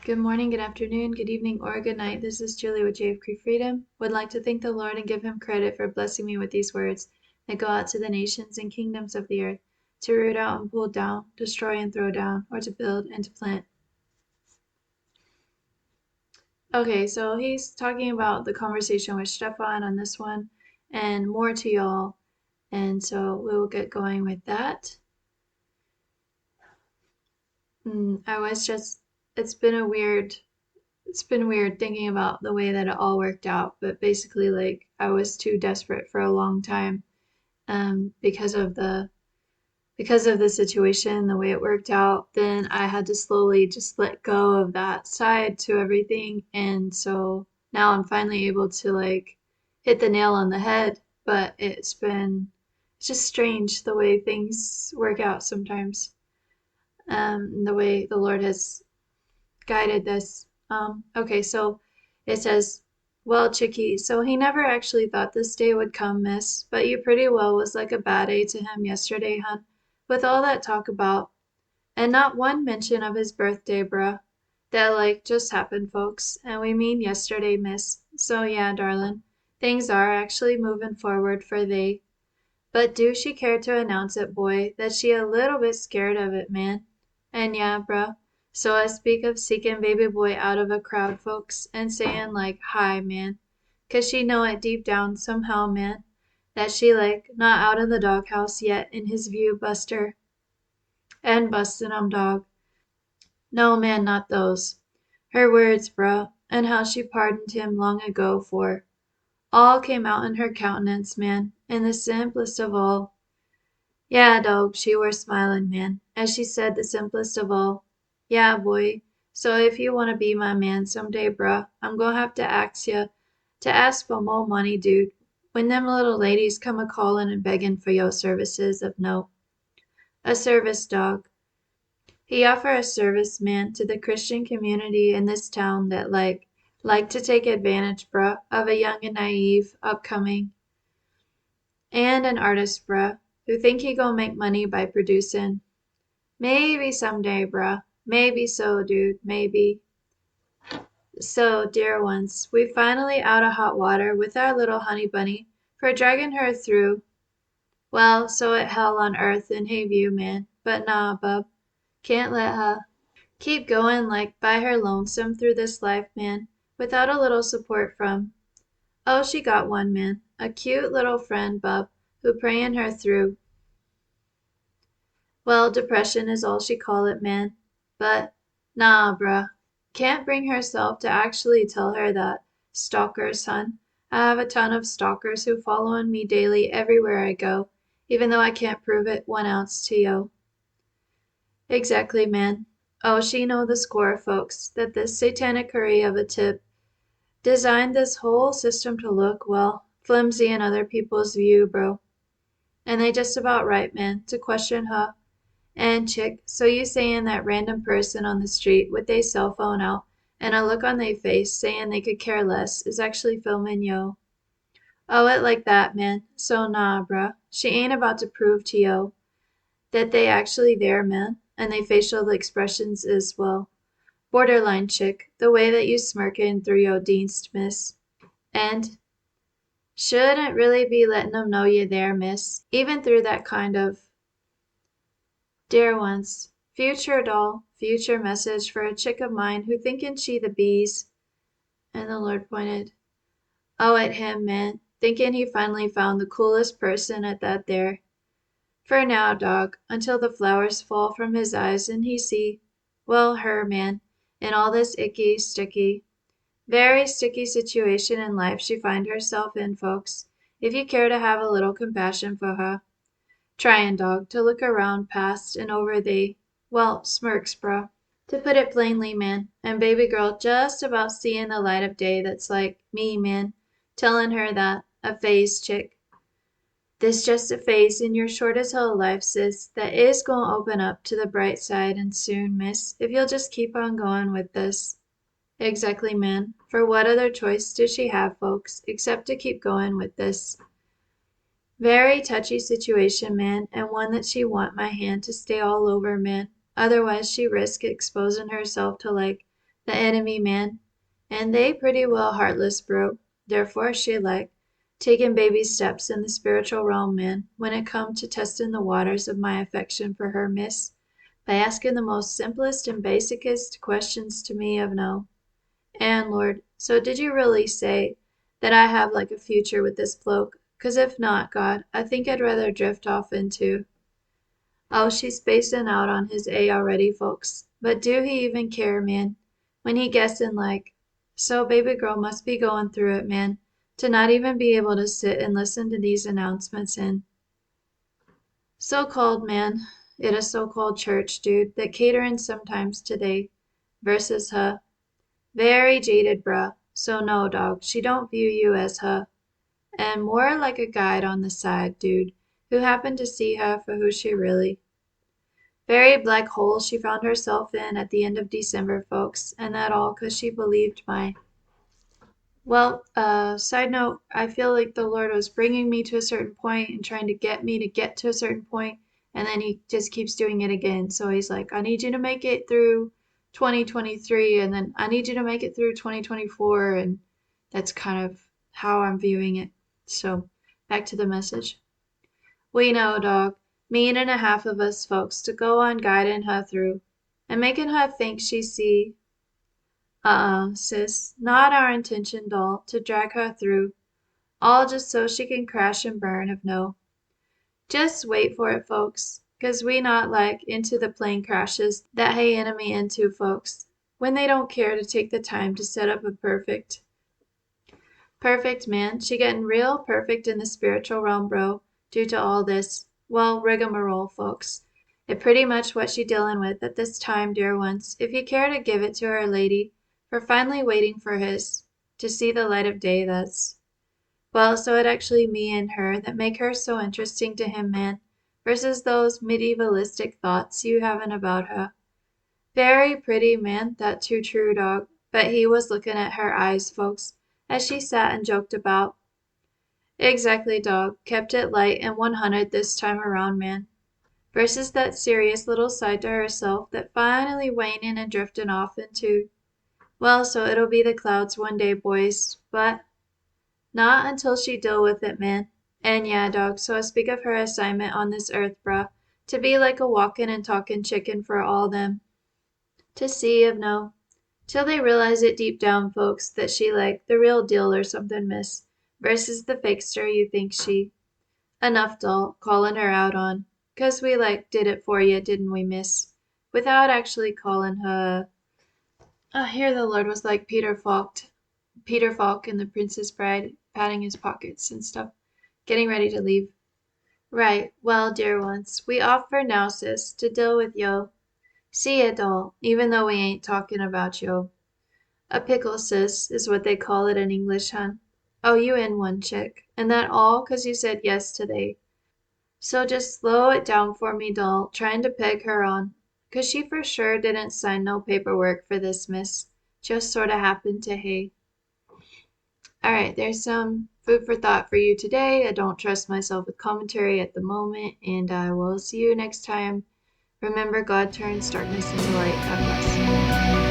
Good morning, good afternoon, good evening, or good night. This is Julie with JFK Freedom. Would like to thank the Lord and give him credit for blessing me with these words that go out to the nations and kingdoms of the earth, to root out and pull down, destroy and throw down, or to build and to plant. Okay, so he's talking about the conversation with Stefan on this one and more to y'all. And so we will get going with that. I was just, it's been a weird it's been weird thinking about the way that it all worked out, but basically, like, I was too desperate for a long time, because of the situation, the way it worked out. Then I had to slowly just let go of that side to everything, and so now I'm finally able to like hit the nail on the head. But it's just strange the way things work out sometimes, the way the Lord has guided this. Okay, so it says, well, Chicky, so he never actually thought this day would come, miss, but you pretty well was like a bad day to him yesterday, hun, with all that talk about, and not one mention of his birthday, bruh. That, like, just happened, folks, and we mean yesterday, miss. So, yeah, darlin', things are actually moving forward for they. But do she care to announce it, boy, that she a little bit scared of it, man? And yeah, bruh, so I speak of seeking baby boy out of a crowd, folks, and saying like, hi, man, 'cause she know it deep down somehow, man, that she like not out of the doghouse yet in his view, Buster, and bustin' 'em, dog. No, man, not those. Her words, bruh, and how she pardoned him long ago for, all came out in her countenance, man, in the simplest of all. Yeah, dog, she were smilin', man, as she said the simplest of all. Yeah, boy, so if you want to be my man some day, bruh, I'm gonna have to ask for more money, dude, when them little ladies come a-callin' and beggin' for your services of note. A service, dog. He offer a service, man, to the Christian community in this town that like to take advantage, bruh, of a young and naive, upcoming, and an artist, bruh, who think he gon' make money by producin'. Maybe someday, bruh. Maybe so, dude. Maybe. So, dear ones, we finally out of hot water with our little honey bunny for dragging her through. Well, so it hell on earth in Hayview, man. But nah, bub. Can't let her keep going like by her lonesome through this life, man, without a little support from. Oh, she got one, man. A cute little friend, bub, who prayin' her through. Well, depression is all she call it, man. But, nah, bruh. Can't bring herself to actually tell her that. Stalkers, hun. I have a ton of stalkers who followin' me daily everywhere I go, even though I can't prove it 1 ounce to yo. Exactly, man. Oh, she know the score of folks that this satanic hurry of a tip designed this whole system to look, well, flimsy in other people's view, bro. And they just about right, man, to question her. And chick, so you sayin' that random person on the street with they cell phone out and a look on they face sayin' they could care less is actually filmin' yo. Oh, it like that, man. So nah, bruh. She ain't about to prove to yo that they actually there, man. And they facial expressions is, well, borderline chick, the way that you smirkin' through yo dienst, miss. And shouldn't really be letting 'em know you there, miss, even through that kind of. Dear ones, future doll, future message for a chick of mine who thinkin' she the bees. And the Lord pointed, oh, at him, man, thinkin' he finally found the coolest person at that there. For now, dog, until the flowers fall from his eyes and he see, well, her, man, in all this icky, sticky, very sticky situation in life she find herself in, folks, if you care to have a little compassion for her. Tryin', dog, to look around past and over the, well, smirks, bruh. To put it plainly, man, and baby girl just about seein' the light of day that's like me, man, tellin' her that, a phase, chick. This just a phase in your short as hell life, sis, that is goin' to open up to the bright side and soon, miss, if you'll just keep on goin' with this. Exactly, man. For what other choice does she have, folks, except to keep goin' with this? Very touchy situation, man, and one that she want my hand to stay all over, man. Otherwise she risk exposin' herself to like the enemy man, and they pretty well heartless, bro. Therefore, she taking baby steps in the spiritual realm, man, when it come to testing the waters of my affection for her, miss, by asking the most simplest and basicest questions to me of no. And Lord, so did you really say that I have a future with this bloke? 'Cause if not, God, I think I'd rather drift off into. Oh, she's spacing out on his A already, folks. But do he even care, man? When he guessing so baby girl must be going through it, man, to not even be able to sit and listen to these announcements in so-called, man, it a so-called church, dude, that catering sometimes today versus her. Very jaded, bruh. So no, dog, she don't view you as her. And more like a guide on the side, dude, who happened to see her for who she really. Very black hole she found herself in at the end of December, folks, and that all 'cause she believed my. Well, side note, I feel like the Lord was bringing me to a certain point and trying to get me to get to a certain point, and then he just keeps doing it again. So he's like, I need you to make it through 2023, and then I need you to make it through 2024, and that's kind of how I'm viewing it. So, back to the message. We know, dog, mean and a half of us folks to go on guiding her through, and making her think she see. Sis, not our intention, doll, to drag her through, all just so she can crash and burn of no. Just wait for it, folks, 'cause we not into the plane crashes that hey enemy into, folks, when they don't care to take the time to set up a perfect man. She getting real perfect in the spiritual realm, bro, due to all this, well, rigmarole, folks. It pretty much what she dealing with at this time, dear ones, if you care to give it to her lady, for finally waiting for his, to see the light of day, that's. Well, so it actually me and her that make her so interesting to him, man, versus those medievalistic thoughts you having about her. Very pretty, man, that too true, dog, but he was looking at her eyes, folks, as she sat and joked about. Exactly, dog, kept it light and 100 this time around, man, versus that serious little side to herself that finally waning and drifting off into. Well, so it'll be the clouds one day, boys, but not until she deal with it, man. And yeah, dog, so I speak of her assignment on this earth, bruh, to be like a walkin' and talkin' chicken for all them. To see if no. Till they realize it deep down, folks, that she the real deal or something, miss, versus the fakester you think she. Enough, doll, calling her out on. 'Cause we did it for you, didn't we, miss? Without actually calling her. Here the Lord was like Peter Falk in The Princess Bride, patting his pockets and stuff, getting ready to leave. Right, well, dear ones, we off for now, sis, to deal with yo. See ya, doll, even though we ain't talking about yo. A pickle, sis, is what they call it in English, hun. Oh, you in one, chick, and that all 'cause you said yes today. So just slow it down for me, doll, trying to peg her on. 'Cause she for sure didn't sign no paperwork for this, miss. Just sorta happened to hey. Alright, there's some food for thought for you today. I don't trust myself with commentary at the moment, and I will see you next time. Remember, God turns darkness into light. God bless.